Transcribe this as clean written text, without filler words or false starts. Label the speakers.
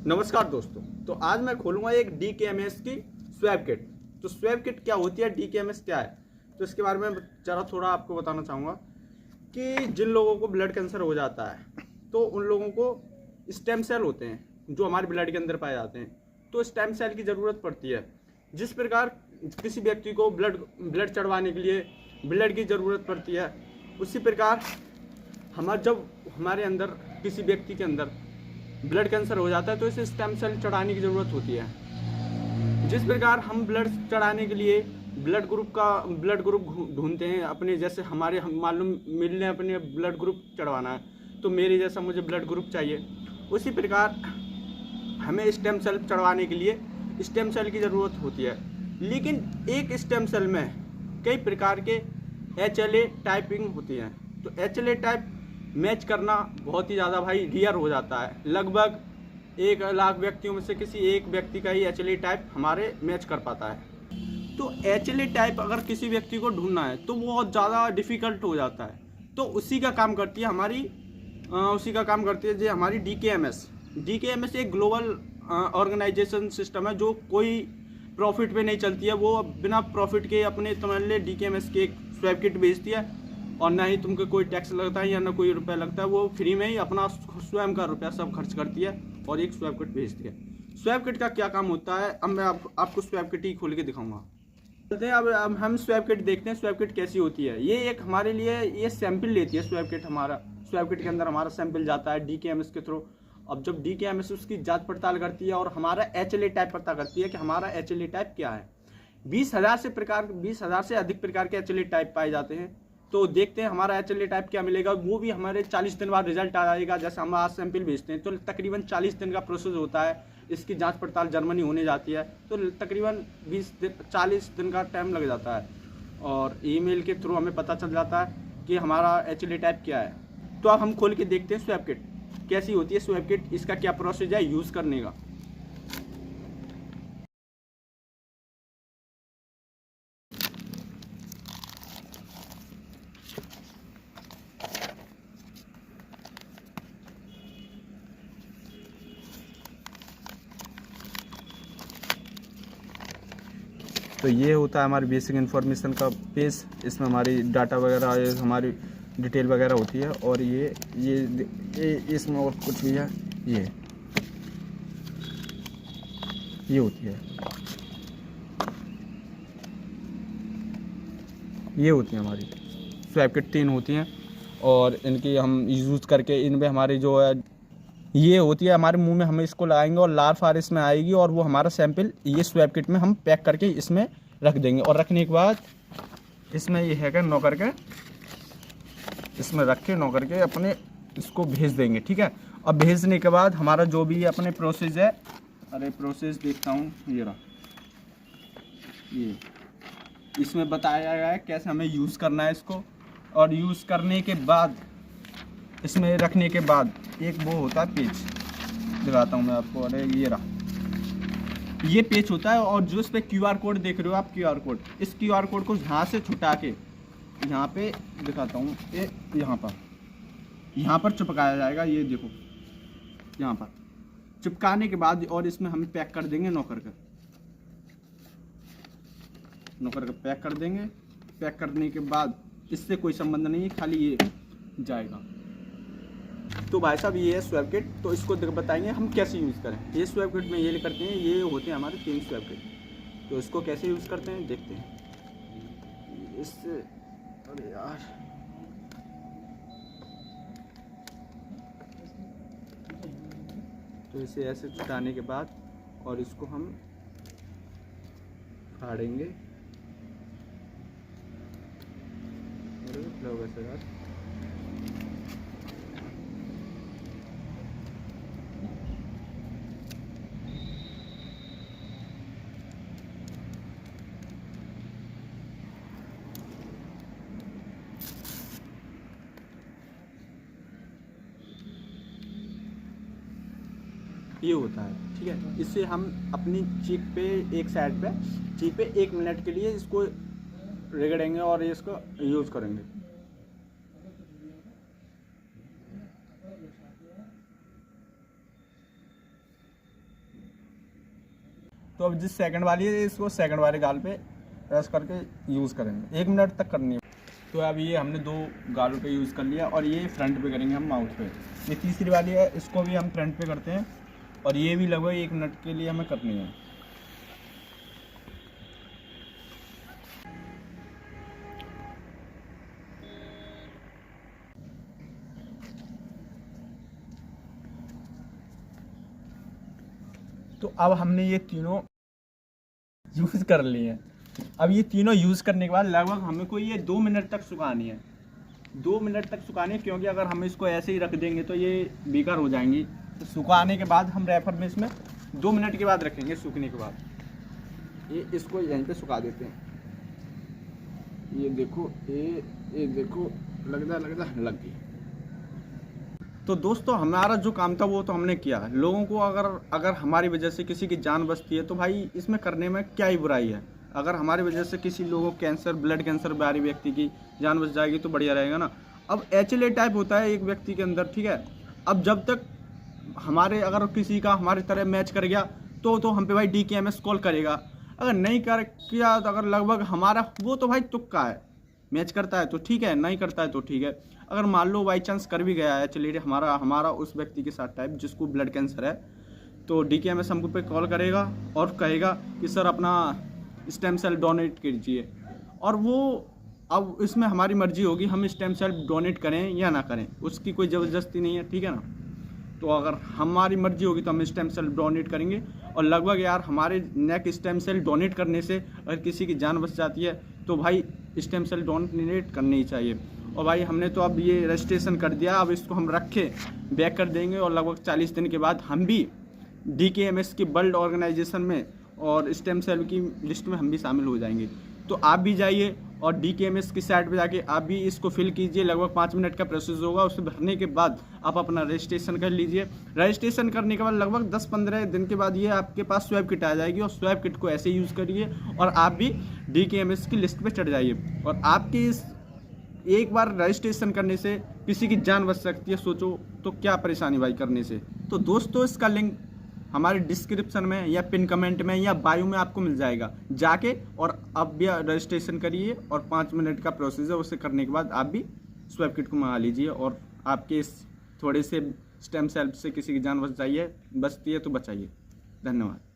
Speaker 1: नमस्कार दोस्तों। तो आज मैं खोलूंगा एक DKMS की स्वैब किट। तो स्वैब किट क्या होती है, DKMS क्या है, तो इसके बारे में जरा थोड़ा आपको बताना चाहूँगा कि जिन लोगों को ब्लड कैंसर हो जाता है तो उन लोगों को स्टेम सेल होते हैं जो हमारे ब्लड के अंदर पाए जाते हैं। तो स्टेम सेल की ज़रूरत पड़ती है। जिस प्रकार किसी व्यक्ति को ब्लड चढ़वाने के लिए ब्लड की ज़रूरत पड़ती है, उसी प्रकार जब हमारे अंदर किसी व्यक्ति के अंदर ब्लड कैंसर हो जाता है तो इसे स्टेम सेल चढ़ाने की ज़रूरत होती है। जिस प्रकार हम ब्लड चढ़ाने के लिए ब्लड ग्रुप ढूंढते हैं अपने, जैसे हम मालूम मिलने अपने ब्लड ग्रुप चढ़वाना है तो मेरे जैसा मुझे ब्लड ग्रुप चाहिए, उसी प्रकार हमें स्टेम सेल चढ़वाने के लिए स्टेम सेल की ज़रूरत होती है। लेकिन एक स्टेम सेल में कई प्रकार के HLA टाइपिंग होती हैं। तो HLA टाइप मैच करना बहुत ही ज़्यादा भाई रियर हो जाता है। लगभग 1 लाख व्यक्तियों में से किसी एक व्यक्ति का ही HLA टाइप हमारे मैच कर पाता है। तो HLA टाइप अगर किसी व्यक्ति को ढूंढना है तो बहुत ज़्यादा डिफ़िकल्ट हो जाता है। तो उसी का काम करती है हमारी DKMS एक ग्लोबल ऑर्गेनाइजेशन सिस्टम है जो कोई प्रॉफिट पे नहीं चलती है। वो बिना प्रॉफिट के अपने तुम्हारे DKMS के एक स्वैब किट बेचती है और ना ही तुमको कोई टैक्स लगता है या ना कोई रुपया लगता है। वो फ्री में ही अपना स्वयं का रुपया सब खर्च करती है और एक स्वैब किट भेजती है। स्वैब किट का क्या काम होता है, अब मैं आपको स्वैब किट ही खोल के दिखाऊंगा। चलते हैं अब हम स्वैब किट देखते हैं स्वैब किट कैसी होती है। ये एक हमारे लिए ये सैंपल लेती है स्वैब किट। स्वैब किट के अंदर हमारा सैंपल जाता है DKMS के थ्रू। अब जब DKMS उसकी जांच पड़ताल करती है और हमारा HLA टाइप पता करती है कि हमारा HLA टाइप क्या है। 20,000 से अधिक प्रकार के HLA टाइप पाए जाते हैं। तो देखते हैं हमारा HLA टाइप क्या मिलेगा। वो भी हमारे 40 दिन बाद रिजल्ट आ जाएगा। जैसे हम आज सैंपल भेजते हैं तो तकरीबन 40 दिन का प्रोसेस होता है। इसकी जांच पड़ताल जर्मनी होने जाती है तो तकरीबन 40 दिन का टाइम लग जाता है और ईमेल के थ्रू हमें पता चल जाता है कि हमारा HLA टाइप क्या है। तो अब हम खोल के देखते हैं स्वैब किट कैसी होती है। स्वैब किट इसका क्या प्रोसेस है यूज़ करने का। तो ये होता है हमारी बेसिक इन्फॉर्मेशन का पेज। इसमें हमारी डाटा वगैरह हमारी डिटेल वगैरह होती है और ये इसमें और कुछ भी है। ये होती है, ये होती है हमारी स्वैब किट। 3 होती हैं और इनकी हम यूज़ करके इनमें हमारी जो है ये होती है हमारे मुंह में, हम इसको लगाएंगे और लार फार इसमें आएगी और वो हमारा सैंपल ये स्वैब किट में हम पैक करके इसमें रख देंगे। और रखने के बाद इसमें ये है कि नौ करके इसमें रख के नौ करके अपने इसको भेज देंगे। ठीक है। अब भेजने के बाद हमारा जो भी अपने प्रोसेस है, प्रोसेस देखता हूँ, ये रहा, ये इसमें बताया गया है कैसे हमें यूज़ करना है इसको। और यूज़ करने के बाद इसमें रखने के बाद एक वो होता है पेज, दिखाता हूँ मैं आपको। ये रहा, ये पेज होता है और जो इस पर QR कोड देख रहे हो आप, QR कोड, इस QR कोड को यहाँ से छुटा के यहाँ पे दिखाता हूँ, ये यहाँ पर चिपकाया जाएगा। ये देखो यहाँ पर चिपकाने के बाद और इसमें हम पैक कर देंगे नौकर का पैक कर देंगे। पैक करने के बाद इससे कोई संबंध नहीं है, खाली ये जाएगा। तो भाई साहब ये है स्वैब किट। तो इसको बताएंगे हम कैसे यूज़ करें। ये स्वैब किट में ये करते हैं, ये होते हैं हमारे 3 स्वैब किट। तो इसको कैसे यूज़ करते हैं देखते हैं। इससे अरे यार, तो इसे ऐसे छुटाने के बाद और इसको हम फाड़ेंगे। यार ये होता है। ठीक है। इससे हम अपनी चीक पे चीक पे 1 मिनट के लिए इसको रगड़ेंगे और इसको यूज़ करेंगे। तो अब जिस सेकंड वाली है इसको सेकंड वाले गाल पे प्रेस करके यूज़ करेंगे, 1 मिनट तक करनी है। तो अब ये हमने 2 गालों पे यूज़ कर लिया और ये फ्रंट पे करेंगे हम माउथ पे। ये तीसरी वाली है, इसको भी हम फ्रंट पे करते हैं और ये भी लगभग 1 मिनट के लिए हमें करनी है। तो अब हमने ये तीनों यूज़ कर लिए हैं। अब ये तीनों यूज़ करने के बाद लगभग हमें को ये 2 मिनट तक सुखानी है, 2 मिनट तक सुखानी है, क्योंकि अगर हम इसको ऐसे ही रख देंगे तो ये बेकार हो जाएंगी। तो सुखाने के बाद हम रैपर में इसमें 2 मिनट के बाद रखेंगे। सूखने के बाद ये इसको यहीं पे सुखा देते हैं। ये देखो, ये देखो लग गई। तो दोस्तों हमारा जो काम था वो तो हमने किया। लोगों को अगर हमारी वजह से किसी की जान बचती है तो भाई इसमें करने में क्या ही बुराई है। अगर हमारी वजह से किसी लोगों को कैंसर, ब्लड कैंसर बीमारी व्यक्ति की जान बच जाएगी तो बढ़िया रहेगा ना। अब HLA टाइप होता है एक व्यक्ति के अंदर, ठीक है। अब जब तक अगर किसी का हमारी तरह मैच कर गया तो हम पे भाई DKMS कॉल करेगा। अगर नहीं कर किया तो अगर लगभग हमारा वो तो भाई तुक्का है, मैच करता है तो ठीक है, नहीं करता है तो ठीक है। अगर मान लो बाई चांस कर भी गया है, चलिए हमारा उस व्यक्ति के साथ टाइप जिसको ब्लड कैंसर है, तो DKMS हमको पे कॉल करेगा और कहेगा कि सर अपना स्टेम सेल डोनेट कीजिए। और वो अब इसमें हमारी मर्जी होगी हम स्टेम सेल डोनेट करें या ना करें, उसकी कोई ज़बरदस्ती नहीं है, ठीक है ना। तो अगर हमारी मर्जी होगी तो हम स्टेम सेल डोनेट करेंगे। और लगभग यार हमारे नेक स्टेम सेल डोनेट करने से अगर किसी की जान बच जाती है तो भाई स्टेम सेल डोनेट करनी ही चाहिए। और भाई हमने तो अब ये रजिस्ट्रेशन कर दिया, अब इसको हम रखे बैक कर देंगे और लगभग 40 दिन के बाद हम भी DKMS की वर्ल्ड ऑर्गेनाइजेशन में और स्टेम सेल की लिस्ट में हम भी शामिल हो जाएंगे। तो आप भी जाइए और DKMS की साइट पे जाके आप भी इसको फिल कीजिए। लगभग 5 मिनट का प्रोसेस होगा, उसे भरने के बाद आप अपना रजिस्ट्रेशन कर लीजिए। रजिस्ट्रेशन करने के बाद लगभग 10-15 दिन के बाद ये आपके पास स्वैब किट आ जाएगी और स्वैब किट को ऐसे यूज़ करिए और आप भी DKMS की लिस्ट पे चढ़ जाइए। और आपकी इस एक बार रजिस्ट्रेशन करने से किसी की जान बच सकती है, सोचो तो क्या परेशानी भाई करने से। तो दोस्तों इसका लिंक हमारे डिस्क्रिप्शन में या पिन कमेंट में या बायो में आपको मिल जाएगा, जाके और आप भी रजिस्ट्रेशन करिए और 5 मिनट का प्रोसेस है, उसे करने के बाद आप भी स्वैब किट को मंगा लीजिए और आपके इस थोड़े से स्टेम सेल से किसी की जान बचती है तो बचाइए। धन्यवाद।